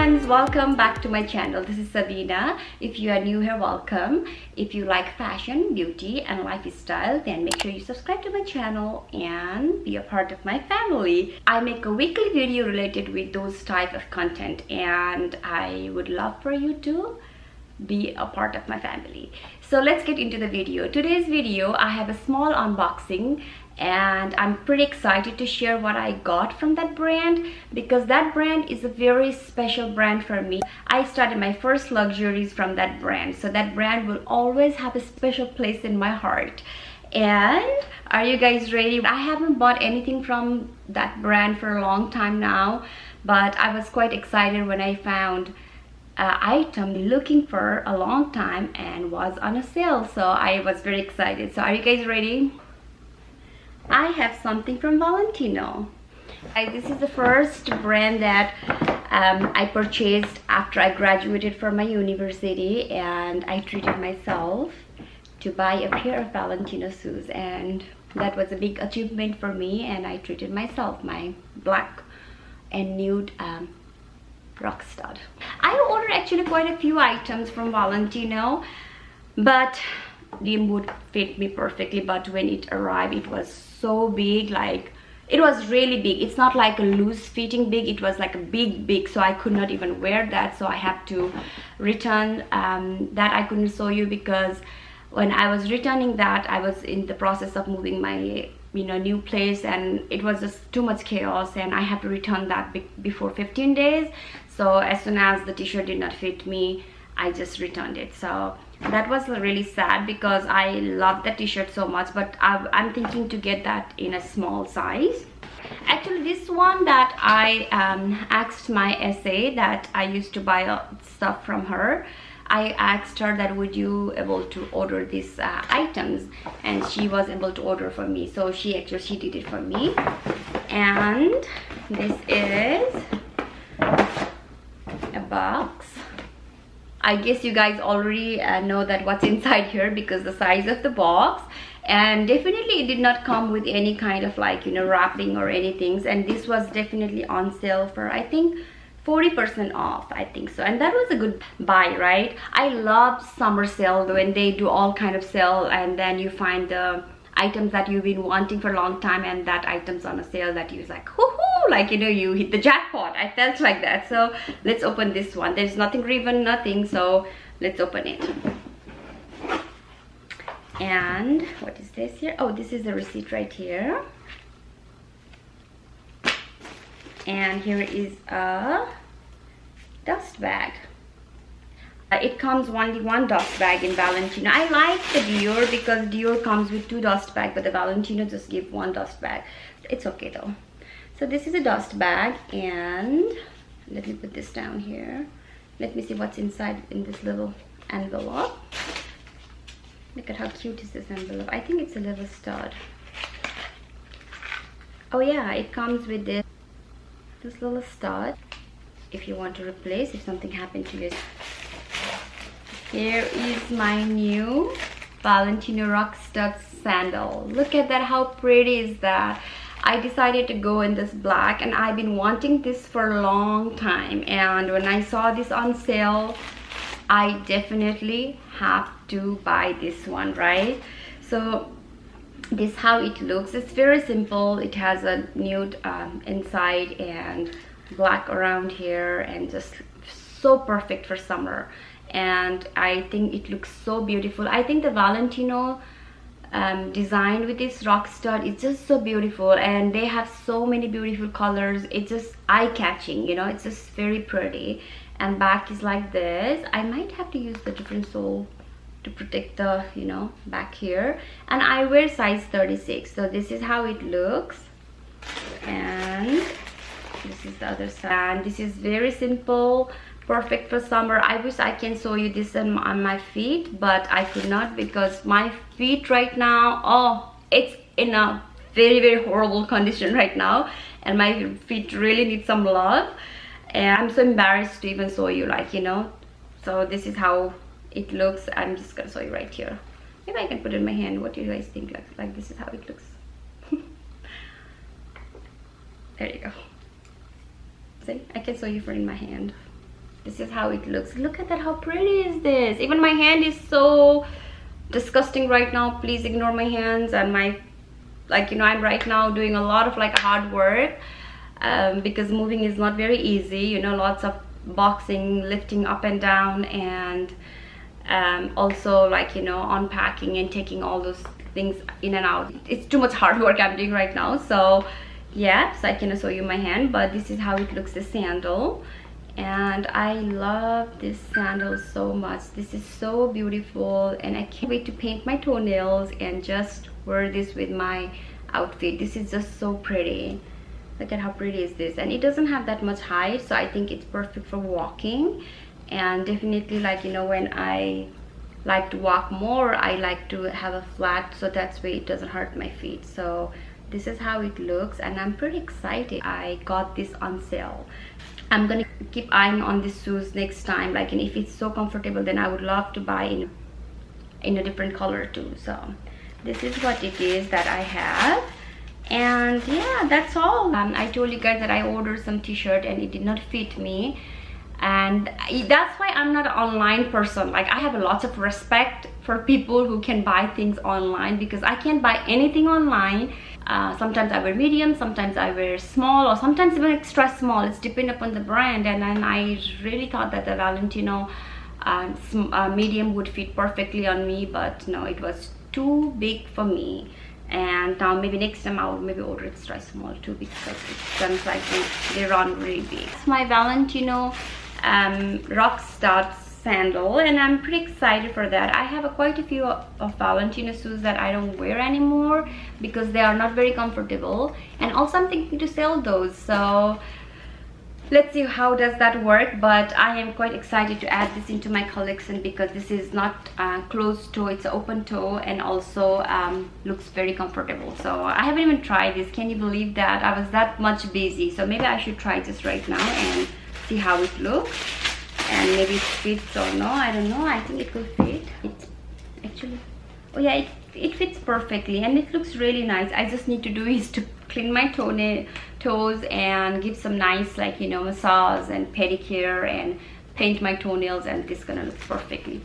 friends, welcome back to my channel. This is Sabina. If you are new here, welcome. If you like fashion, beauty and lifestyle, then make sure you subscribe to my channel and be a part of my family. I make a weekly video related with those type of content, and I would love for you to be a part of my family. So let's get into the video. Today's video, I have a small unboxing, and I'm pretty excited to share what I got from that brand, because that brand is a very special brand for me. I started my first luxuries from that brand, so that brand will always have a special place in my heart. And are you guys ready? I haven't bought anything from that brand for a long time now, but I was quite excited when I found item looking for a long time and was on a sale, so I was very excited. So are you guys ready? I have something from Valentino. This is the first brand that I purchased after I graduated from my university, and I treated myself to buy a pair of Valentino shoes, and that was a big achievement for me. And I treated myself my black and nude rock stud. I ordered actually quite a few items from Valentino, but they would fit me perfectly. But when it arrived, it was so big, like it was really big. It's not like a loose fitting big, it was like a big, so I could not even wear that. So I have to return that. I couldn't show you because when I was returning that, I was in the process of moving my new place, and it was just too much chaos, and I have to return that before 15 days. So as soon as the t-shirt did not fit me, I just returned it. So that was really sad because I love that t-shirt so much, but I'm thinking to get that in a small size. Actually, this one that I asked my essay that I used to buy stuff from her, I asked her that would you able to order these items, and she was able to order for me. So she did it for me. And this is a box. I guess you guys already know that what's inside here because the size of the box, and definitely it did not come with any kind of like wrapping or anything. And this was definitely on sale for I think 40% off, I think so, and that was a good buy, right? I love summer sale when they do all kind of sale, and then you find the items that you've been wanting for a long time, and that items on a sale that you're like whoo-hoo, like you hit the jackpot. I felt like that. So let's open this one. There's nothing ribbon, nothing, so let's open it. And what is this here? Oh, this is the receipt right here. And here is a dust bag. It comes only one dust bag in Valentino. I like the Dior because Dior comes with 2 dust bags, but the Valentino just give 1 dust bag. It's okay though. So this is a dust bag, and let me put this down here. Let me see what's inside in this little envelope. Look at how cute is this envelope. I think it's a little stud. Oh yeah, it comes with this little stud if you want to replace if something happened to you. Here is my new Valentino rock stud sandal. Look at that, how pretty is that? I decided to go in this black, and I've been wanting this for a long time, and when I saw this on sale, I definitely have to buy this one, right? So this is how it looks. It's very simple. It has a nude inside and black around here, and just so perfect for summer. And I think it looks so beautiful. I think the Valentino design with this rock stud is just so beautiful, and they have so many beautiful colors. It's just eye-catching, it's just very pretty. And back is like this. I might have to use the different sole to protect the back here, and I wear size 36. So this is how it looks, and this is the other side. And this is very simple, perfect for summer. I wish I can show you this on my feet, but I could not because my feet right now, oh, it's in a very horrible condition right now, and my feet really need some love, and I'm so embarrassed to even show you, so this is how it looks. I'm just gonna show you right here. Maybe I can put it in my hand. What do you guys think? Like this is how it looks. There you go. See, I can show you for in my hand. This is how it looks. Look at that, how pretty is this? Even my hand is so disgusting right now. Please ignore my hands and my, like, you know, I'm right now doing a lot of like hard work because moving is not very easy, you know, lots of boxing, lifting up and down, and also like, you know, unpacking and taking all those things in and out. It's too much hard work I'm doing right now. So yeah, so I cannot show you my hand, but this is how it looks, the sandal. And I love this sandal so much. This is so beautiful, and I can't wait to paint my toenails and just wear this with my outfit. This is just so pretty. Look at how pretty is this. And it doesn't have that much height, so I think it's perfect for walking. And definitely, like, you know, when I like to walk more, I like to have a flat, so that's way it doesn't hurt my feet. So this is how it looks, and I'm pretty excited. I got this on sale. I'm gonna keep eyeing on these shoes next time, like, and if it's so comfortable, then I would love to buy in a different color too. So this is what it is that I have. And yeah, that's all. I told you guys that I ordered some t-shirt and it did not fit me, and that's why I'm not an online person. Like, I have a lot of respect for people who can buy things online, because I can't buy anything online. Sometimes I wear medium, sometimes I wear small, or sometimes even extra small. It's depending upon the brand. And then I really thought that the Valentino medium would fit perfectly on me, but no, it was too big for me. And now maybe next time I'll maybe order extra small too, because it sounds like they run really big. It's my Valentino rock stud sandal, and I'm pretty excited for that. I have quite a few of Valentino shoes that I don't wear anymore because they are not very comfortable, and also I'm thinking to sell those. So let's see how does that work, but I am quite excited to add this into my collection because this is not closed toe, it's an open toe, and also looks very comfortable. So I haven't even tried this. Can you believe that? I was that much busy, so maybe I should try this right now and see how it looks, and maybe it fits or no, I don't know. I think it will fit. It's actually, oh yeah, it fits perfectly, and it looks really nice. I just need to do is to clean my toes and give some nice, like, you know, massage and pedicure and paint my toenails, and this is gonna look perfectly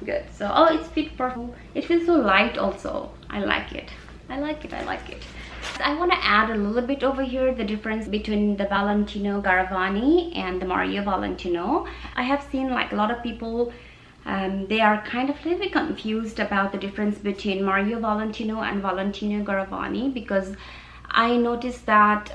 good. So oh, it's fit perfect. It feels so light also. I like it. I like it. I like it. I want to add a little bit over here the difference between the Valentino Garavani and the Mario Valentino. I have seen like a lot of people, they are kind of a little bit confused about the difference between Mario Valentino and Valentino Garavani, because I noticed that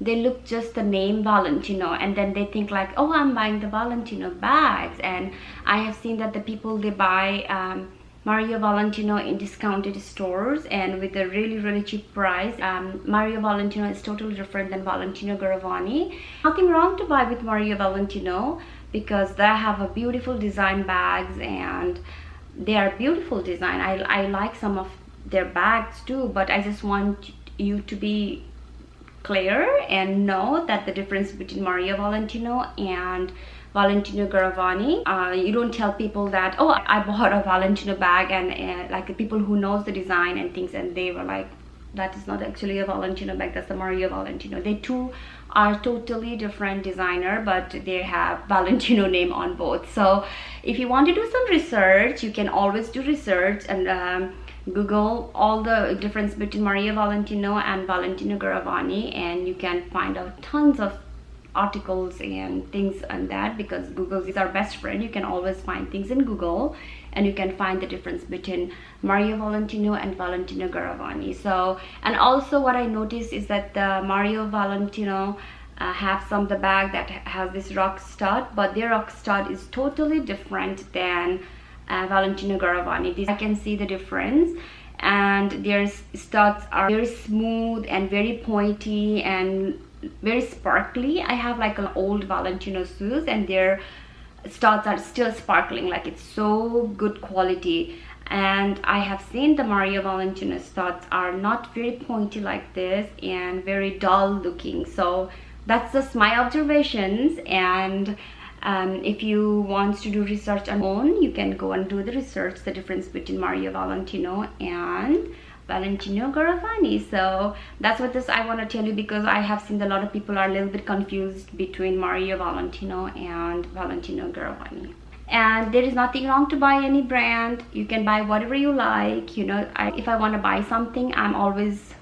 they look just the name Valentino, and then they think like, oh, I'm buying the Valentino bags. And I have seen that the people, they buy Mario Valentino in discounted stores and with a really cheap price. Mario Valentino is totally different than Valentino Garavani. Nothing wrong to buy with Mario Valentino, because they have a beautiful design bags, and they are beautiful design. I like some of their bags too, but I just want you to be clear and know that the difference between Mario Valentino and Valentino Garavani, you don't tell people that, oh, I bought a Valentino bag, and like the people who knows the design and things, and they were like, that is not actually a Valentino bag, that's the Mario Valentino. They two are totally different designer, but they have Valentino name on both. So if you want to do some research, you can always do research and Google all the difference between Mario Valentino and Valentino Garavani, and you can find out tons of articles and things on that, because Google is our best friend. You can always find things in Google, and you can find the difference between Mario Valentino and Valentino Garavani. So, and also what I noticed is that the Mario Valentino have some of the bag that has this rock stud, but their rock stud is totally different than Valentino Garavani. I can see the difference, and their studs are very smooth and very pointy and very sparkly. I have like an old Valentino shoes, and their studs are still sparkling, like it's so good quality. And I have seen the Mario Valentino studs are not very pointy like this and very dull looking. So that's just my observations, and if you want to do research on your own, you can go and do the research, the difference between Mario Valentino and Valentino Garavani. So that's what this I want to tell you, because I have seen a lot of people are a little bit confused between Mario Valentino and Valentino Garavani. And there is nothing wrong to buy any brand. You can buy whatever you like. You know, if I want to buy something, I'm always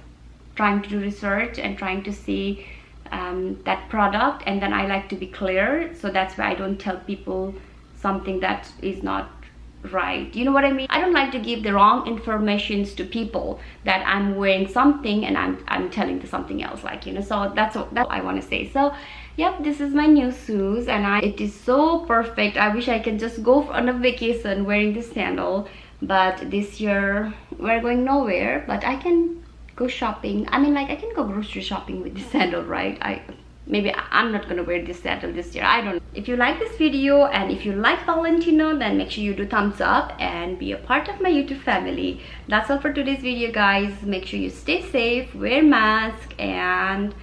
trying to do research and trying to see that product, and then I like to be clear. So that's why I don't tell people something that is not right. You know what I mean? I don't like to give the wrong informations to people that I'm wearing something and I'm telling them something else, like, you know. So that's what I want to say. So yep, this is my new shoes, and it is so perfect. I wish I can just go on a vacation wearing this sandal, but this year we're going nowhere. But I can go shopping. I mean, like, I can go grocery shopping with this sandal, right? Maybe I'm not gonna wear this sandal this year, I don't know. If you like this video and if you like Valentino, then make sure you do thumbs up and be a part of my YouTube family. That's all for today's video, guys. Make sure you stay safe, wear mask, and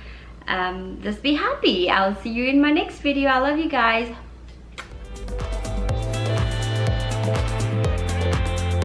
just be happy. I'll see you in my next video. I love you guys.